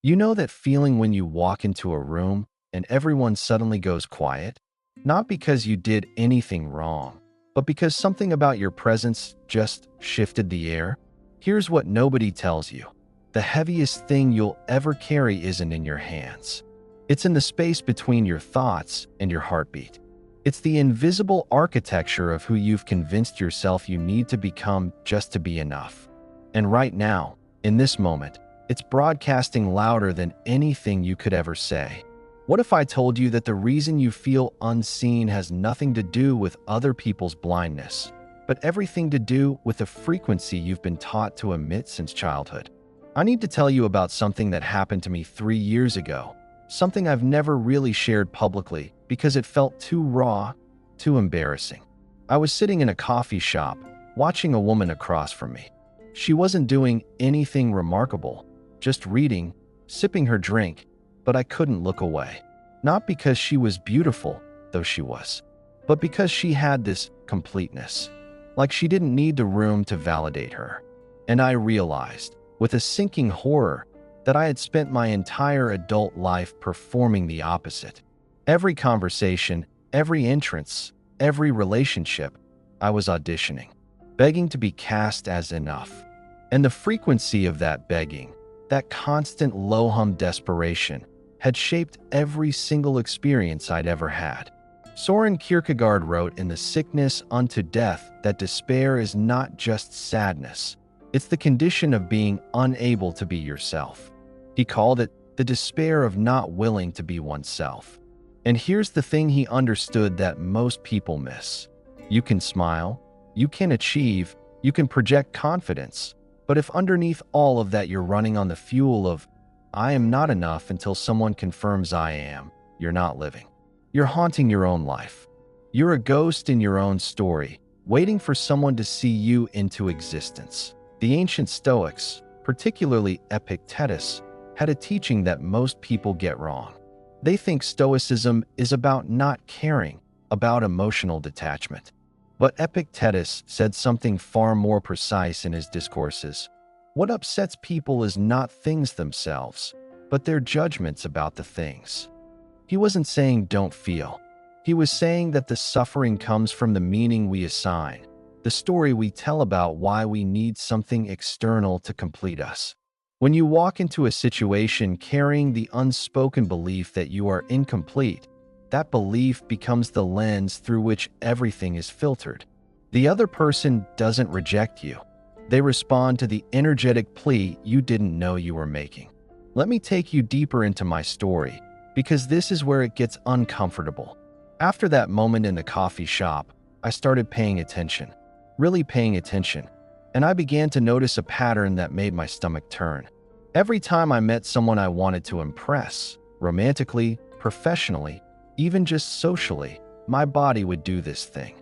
You know that feeling when you walk into a room and everyone suddenly goes quiet? Not because you did anything wrong, but because something about your presence just shifted the air? Here's what nobody tells you. The heaviest thing you'll ever carry isn't in your hands. It's in the space between your thoughts and your heartbeat. It's the invisible architecture of who you've convinced yourself you need to become just to be enough. And right now, in this moment, it's broadcasting louder than anything you could ever say. What if I told you that the reason you feel unseen has nothing to do with other people's blindness, but everything to do with the frequency you've been taught to emit since childhood? I need to tell you about something that happened to me 3 years ago, something I've never really shared publicly because it felt too raw, too embarrassing. I was sitting in a coffee shop, watching a woman across from me. She wasn't doing anything remarkable, just reading, sipping her drink, but I couldn't look away. Not because she was beautiful, though she was, but because she had this completeness, like she didn't need the room to validate her. And I realized, with a sinking horror, that I had spent my entire adult life performing the opposite. Every conversation, every entrance, every relationship, I was auditioning, begging to be cast as enough. And the frequency of that begging, that constant low-hum desperation, had shaped every single experience I'd ever had. Soren Kierkegaard wrote in The Sickness Unto Death that despair is not just sadness. It's the condition of being unable to be yourself. He called it the despair of not willing to be oneself. And here's the thing he understood that most people miss. You can smile, you can achieve, you can project confidence, but if underneath all of that you're running on the fuel of, I am not enough until someone confirms I am, you're not living. You're haunting your own life. You're a ghost in your own story, waiting for someone to see you into existence. The ancient Stoics, particularly Epictetus, had a teaching that most people get wrong. They think Stoicism is about not caring, about emotional detachment. But Epictetus said something far more precise in his discourses. What upsets people is not things themselves, but their judgments about the things. He wasn't saying don't feel. He was saying that the suffering comes from the meaning we assign, the story we tell about why we need something external to complete us. When you walk into a situation carrying the unspoken belief that you are incomplete, that belief becomes the lens through which everything is filtered. The other person doesn't reject you. They respond to the energetic plea you didn't know you were making. Let me take you deeper into my story, because this is where it gets uncomfortable. After that moment in the coffee shop, I started paying attention, really paying attention, and I began to notice a pattern that made my stomach turn. Every time I met someone I wanted to impress, romantically, professionally, even just socially, my body would do this thing.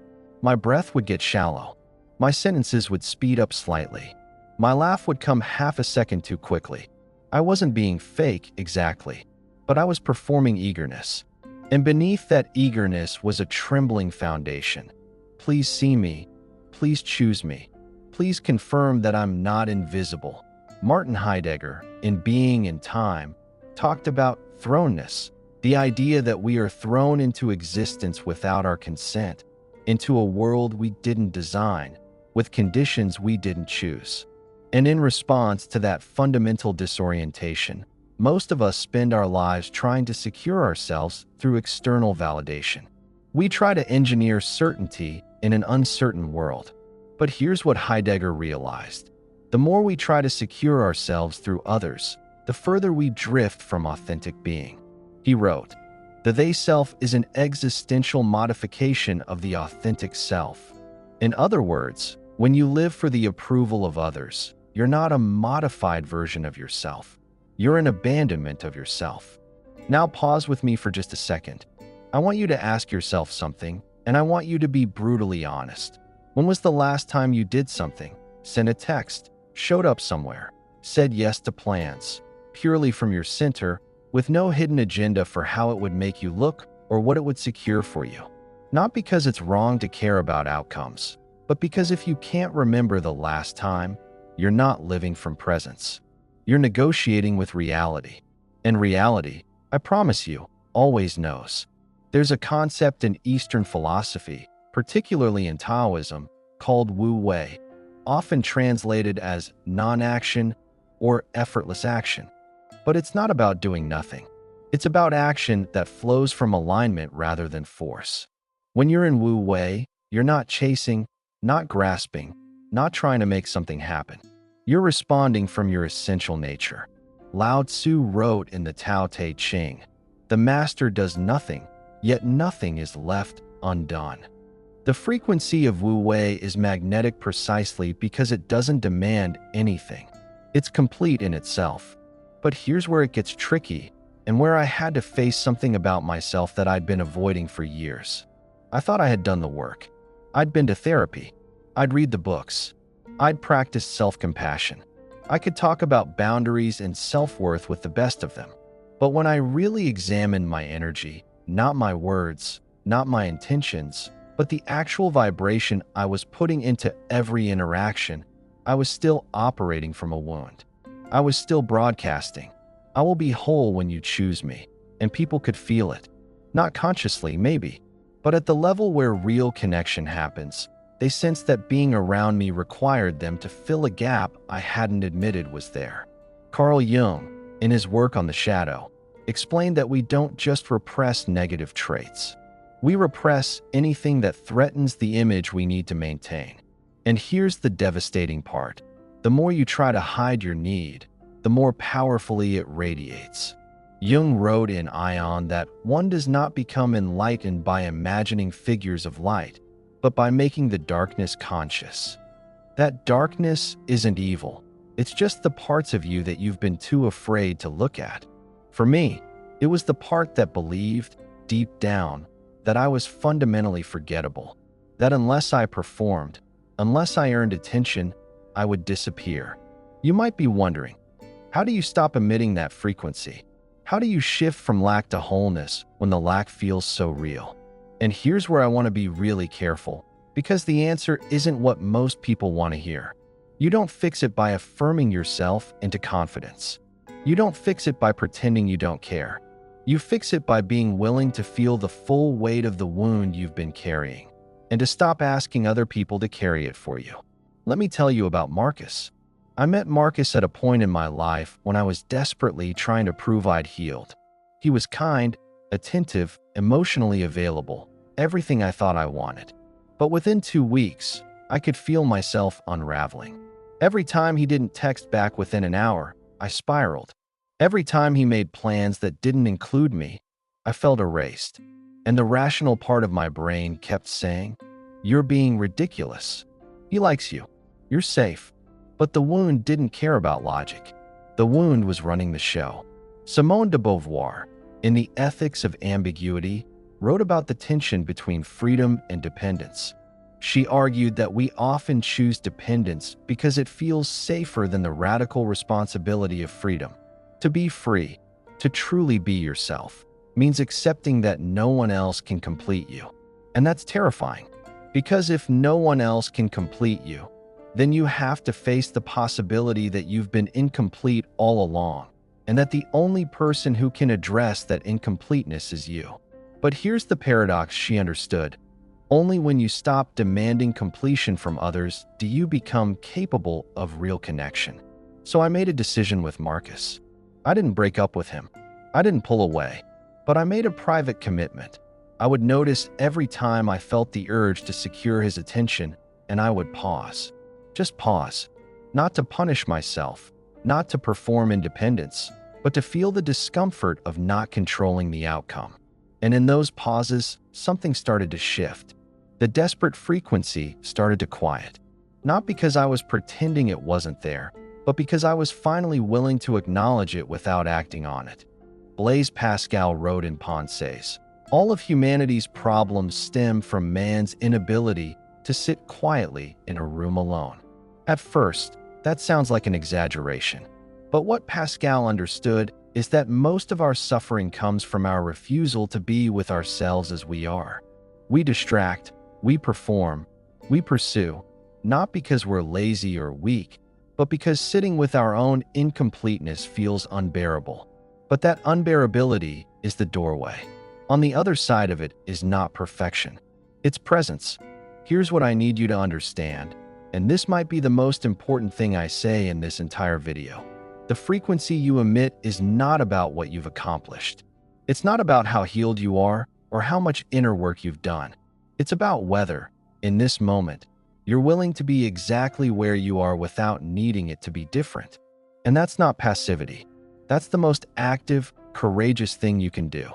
My breath would get shallow. My sentences would speed up slightly. My laugh would come half a second too quickly. I wasn't being fake exactly, but I was performing eagerness. And beneath that eagerness was a trembling foundation. Please see me. Please choose me. Please confirm that I'm not invisible. Martin Heidegger, in Being and Time, talked about thrownness, the idea that we are thrown into existence without our consent, into a world we didn't design, with conditions we didn't choose. And in response to that fundamental disorientation, most of us spend our lives trying to secure ourselves through external validation. We try to engineer certainty in an uncertain world. But here's what Heidegger realized. The more we try to secure ourselves through others, the further we drift from authentic being. He wrote, "The they self is an existential modification of the authentic self." In other words, when you live for the approval of others, you're not a modified version of yourself. You're an abandonment of yourself. Now pause with me for just a second. I want you to ask yourself something, and I want you to be brutally honest. When was the last time you did something, sent a text, showed up somewhere, said yes to plans, purely from your center, with no hidden agenda for how it would make you look or what it would secure for you? Not because it's wrong to care about outcomes, but because if you can't remember the last time, you're not living from presence. You're negotiating with reality. And reality, I promise you, always knows. There's a concept in Eastern philosophy, particularly in Taoism, called Wu Wei, often translated as non-action or effortless action. But it's not about doing nothing. It's about action that flows from alignment rather than force. When you're in Wu Wei, you're not chasing, not grasping, not trying to make something happen. You're responding from your essential nature. Lao Tzu wrote in the Tao Te Ching, "The master does nothing, yet nothing is left undone." The frequency of Wu Wei is magnetic precisely because it doesn't demand anything. It's complete in itself. But here's where it gets tricky, and where I had to face something about myself that I'd been avoiding for years. I thought I had done the work. I'd been to therapy. I'd read the books. I'd practiced self-compassion. I could talk about boundaries and self-worth with the best of them. But when I really examined my energy, not my words, not my intentions, but the actual vibration I was putting into every interaction, I was still operating from a wound. I was still broadcasting, "I will be whole when you choose me," and people could feel it. Not consciously, maybe, but at the level where real connection happens, they sensed that being around me required them to fill a gap I hadn't admitted was there. Carl Jung, in his work on the shadow, explained that we don't just repress negative traits. We repress anything that threatens the image we need to maintain. And here's the devastating part. The more you try to hide your need, the more powerfully it radiates. Jung wrote in Ion that one does not become enlightened by imagining figures of light, but by making the darkness conscious. That darkness isn't evil. It's just the parts of you that you've been too afraid to look at. For me, it was the part that believed, deep down, that I was fundamentally forgettable, that unless I performed, unless I earned attention, I would disappear. You might be wondering, how do you stop emitting that frequency? How do you shift from lack to wholeness when the lack feels so real? And here's where I want to be really careful, because the answer isn't what most people want to hear. You don't fix it by affirming yourself into confidence. You don't fix it by pretending you don't care. You fix it by being willing to feel the full weight of the wound you've been carrying, and to stop asking other people to carry it for you. Let me tell you about Marcus. I met Marcus at a point in my life when I was desperately trying to prove I'd healed. He was kind, attentive, emotionally available, everything I thought I wanted. But within 2 weeks, I could feel myself unraveling. Every time he didn't text back within an hour, I spiraled. Every time he made plans that didn't include me, I felt erased. And the rational part of my brain kept saying, "You're being ridiculous. He likes you. You're safe." But the wound didn't care about logic. The wound was running the show. Simone de Beauvoir, in The Ethics of Ambiguity, wrote about the tension between freedom and dependence. She argued that we often choose dependence because it feels safer than the radical responsibility of freedom. To be free, to truly be yourself, means accepting that no one else can complete you. And that's terrifying, because if no one else can complete you, then you have to face the possibility that you've been incomplete all along, and that the only person who can address that incompleteness is you. But here's the paradox she understood. Only when you stop demanding completion from others do you become capable of real connection. So I made a decision with Marcus. I didn't break up with him. I didn't pull away. But I made a private commitment. I would notice every time I felt the urge to secure his attention, and I would pause. Just pause. Not to punish myself, not to perform independence, but to feel the discomfort of not controlling the outcome. And in those pauses, something started to shift. The desperate frequency started to quiet. Not because I was pretending it wasn't there, but because I was finally willing to acknowledge it without acting on it. Blaise Pascal wrote in Pensées, "All of humanity's problems stem from man's inability to sit quietly in a room alone." At first, that sounds like an exaggeration. But what Pascal understood is that most of our suffering comes from our refusal to be with ourselves as we are. We distract, we perform, we pursue, not because we're lazy or weak, but because sitting with our own incompleteness feels unbearable. But that unbearability is the doorway. On the other side of it is not perfection. It's presence. Here's what I need you to understand, and this might be the most important thing I say in this entire video. The frequency you emit is not about what you've accomplished. It's not about how healed you are or how much inner work you've done. It's about whether, in this moment, you're willing to be exactly where you are without needing it to be different. And that's not passivity. That's the most active, courageous thing you can do.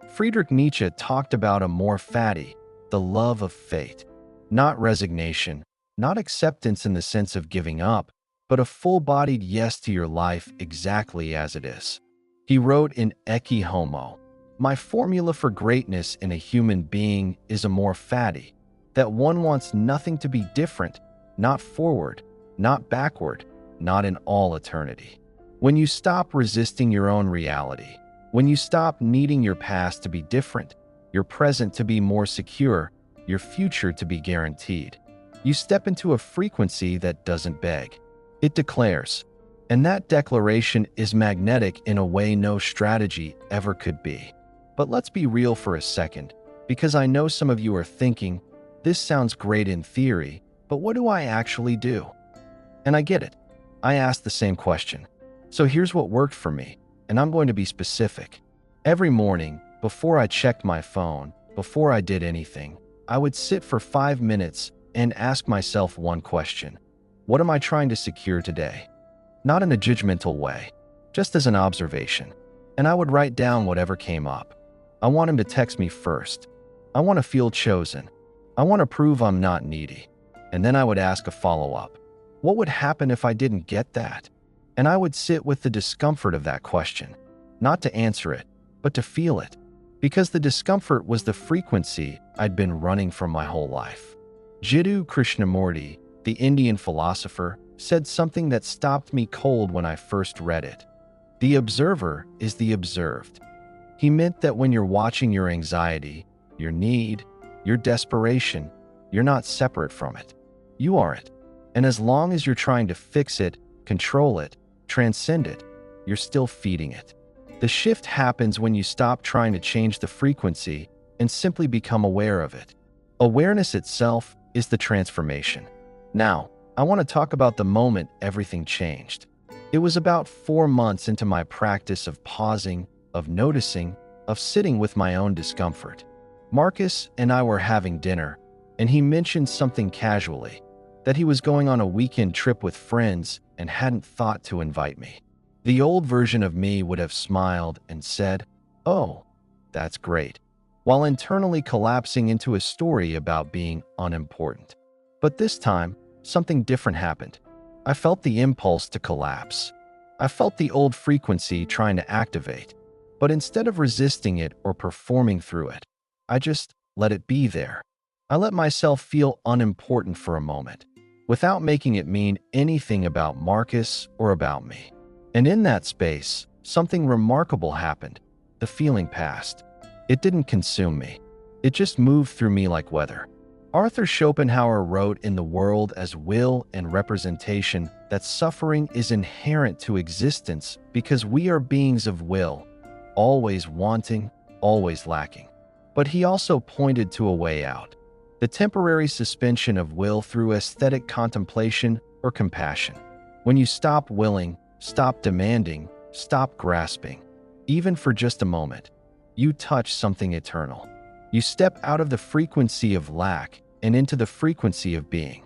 Friedrich Nietzsche talked about amor fati, the love of fate. Not resignation, not acceptance in the sense of giving up, but a full-bodied yes to your life exactly as it is. He wrote in Ecce Homo, "My formula for greatness in a human being is amor fati, that one wants nothing to be different, not forward, not backward, not in all eternity." When you stop resisting your own reality, when you stop needing your past to be different, your present to be more secure, your future to be guaranteed, you step into a frequency that doesn't beg. It declares. And that declaration is magnetic in a way no strategy ever could be. But let's be real for a second, because I know some of you are thinking, this sounds great in theory, but what do I actually do? And I get it. I asked the same question. So here's what worked for me, and I'm going to be specific. Every morning, before I checked my phone, before I did anything, I would sit for 5 minutes and ask myself one question. What am I trying to secure today? Not in a judgmental way, just as an observation. And I would write down whatever came up. I want him to text me first. I want to feel chosen. I want to prove I'm not needy. And then I would ask a follow-up. What would happen if I didn't get that? And I would sit with the discomfort of that question, not to answer it, but to feel it, because the discomfort was the frequency I'd been running from my whole life. Jiddu Krishnamurti, the Indian philosopher, said something that stopped me cold when I first read it. The observer is the observed. He meant that when you're watching your anxiety, your need, your desperation, you're not separate from it. You are it. And as long as you're trying to fix it, control it, transcend it, you're still feeding it. The shift happens when you stop trying to change the frequency and simply become aware of it. Awareness itself is the transformation. Now, I want to talk about the moment everything changed. It was about 4 months into my practice of pausing, of noticing, of sitting with my own discomfort. Marcus and I were having dinner, and he mentioned something casually, that he was going on a weekend trip with friends and hadn't thought to invite me. The old version of me would have smiled and said, "Oh, that's great," while internally collapsing into a story about being unimportant. But this time, something different happened. I felt the impulse to collapse. I felt the old frequency trying to activate. But instead of resisting it or performing through it, I just let it be there. I let myself feel unimportant for a moment, without making it mean anything about Marcus or about me. And in that space, something remarkable happened. The feeling passed. It didn't consume me. It just moved through me like weather. Arthur Schopenhauer wrote in The World as Will and Representation that suffering is inherent to existence because we are beings of will, always wanting, always lacking. But he also pointed to a way out, the temporary suspension of will through aesthetic contemplation or compassion. When you stop willing, stop demanding, stop grasping, even for just a moment, you touch something eternal. You step out of the frequency of lack and into the frequency of being.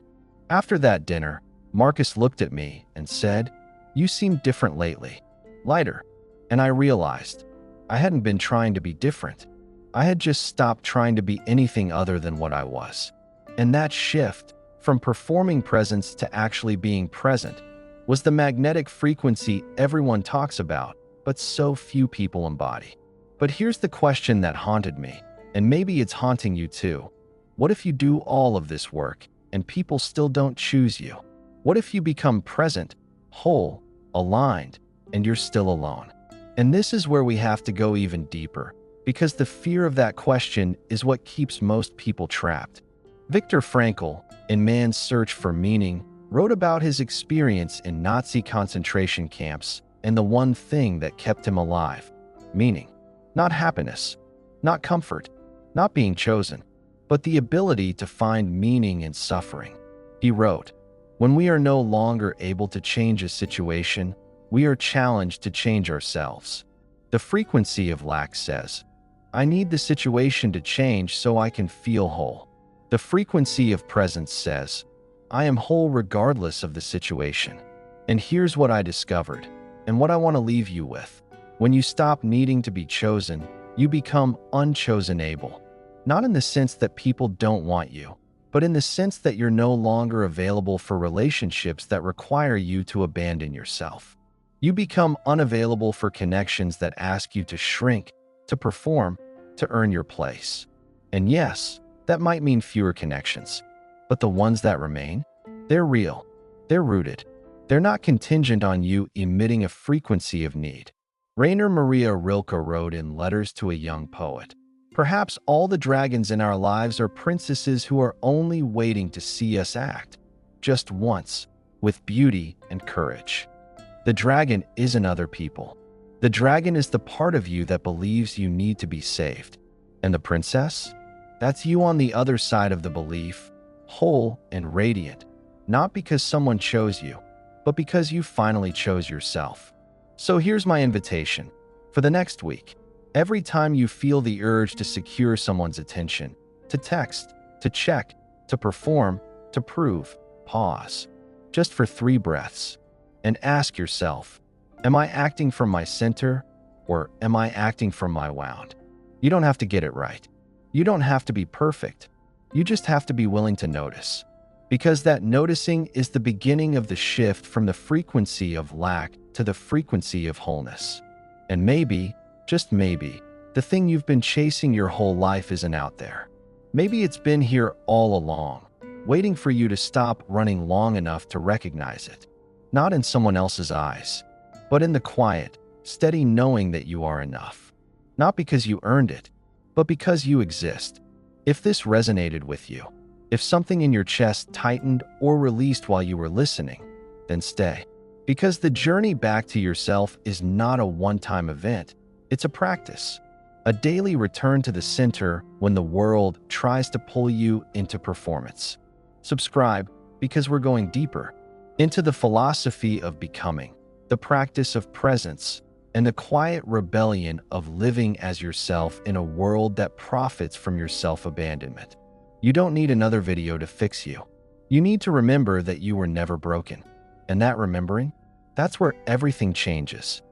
After that dinner, Marcus looked at me and said, "You seem different lately, lighter." And I realized I hadn't been trying to be different. I had just stopped trying to be anything other than what I was. And that shift, from performing presence to actually being present, was the magnetic frequency everyone talks about, but so few people embody. But here's the question that haunted me, and maybe it's haunting you too. What if you do all of this work and people still don't choose you? What if you become present, whole, aligned, and you're still alone? And this is where we have to go even deeper, because the fear of that question is what keeps most people trapped. Viktor Frankl, in Man's Search for Meaning, wrote about his experience in Nazi concentration camps and the one thing that kept him alive, meaning, not happiness, not comfort, not being chosen, but the ability to find meaning in suffering. He wrote, "When we are no longer able to change a situation, we are challenged to change ourselves." The frequency of lack says, "I need the situation to change so I can feel whole." The frequency of presence says, "I am whole regardless of the situation." And here's what I discovered, and what I want to leave you with. When you stop needing to be chosen, you become unchosen able. Not in the sense that people don't want you, but in the sense that you're no longer available for relationships that require you to abandon yourself. You become unavailable for connections that ask you to shrink, to perform, to earn your place. And yes, that might mean fewer connections, but the ones that remain, they're real, they're rooted. They're not contingent on you emitting a frequency of need. Rainer Maria Rilke wrote in Letters to a Young Poet, "Perhaps all the dragons in our lives are princesses who are only waiting to see us act, just once, with beauty and courage." The dragon isn't other people. The dragon is the part of you that believes you need to be saved. And the princess? That's you on the other side of the belief, whole and radiant, not because someone chose you, but because you finally chose yourself. So here's my invitation. For the next week, every time you feel the urge to secure someone's attention, to text, to check, to perform, to prove, pause, just for 3 breaths, and ask yourself, am I acting from my center, or am I acting from my wound? You don't have to get it right. You don't have to be perfect. You just have to be willing to notice. Because that noticing is the beginning of the shift from the frequency of lack to the frequency of wholeness. And maybe, just maybe, the thing you've been chasing your whole life isn't out there. Maybe it's been here all along, waiting for you to stop running long enough to recognize it. Not in someone else's eyes, but in the quiet, steady knowing that you are enough. Not because you earned it, but because you exist. If this resonated with you, if something in your chest tightened or released while you were listening, then stay. Because the journey back to yourself is not a one-time event. It's a practice. A daily return to the center when the world tries to pull you into performance. Subscribe, because we're going deeper into the philosophy of becoming, the practice of presence, and the quiet rebellion of living as yourself in a world that profits from your self-abandonment. You don't need another video to fix you. You need to remember that you were never broken. And that remembering, that's where everything changes.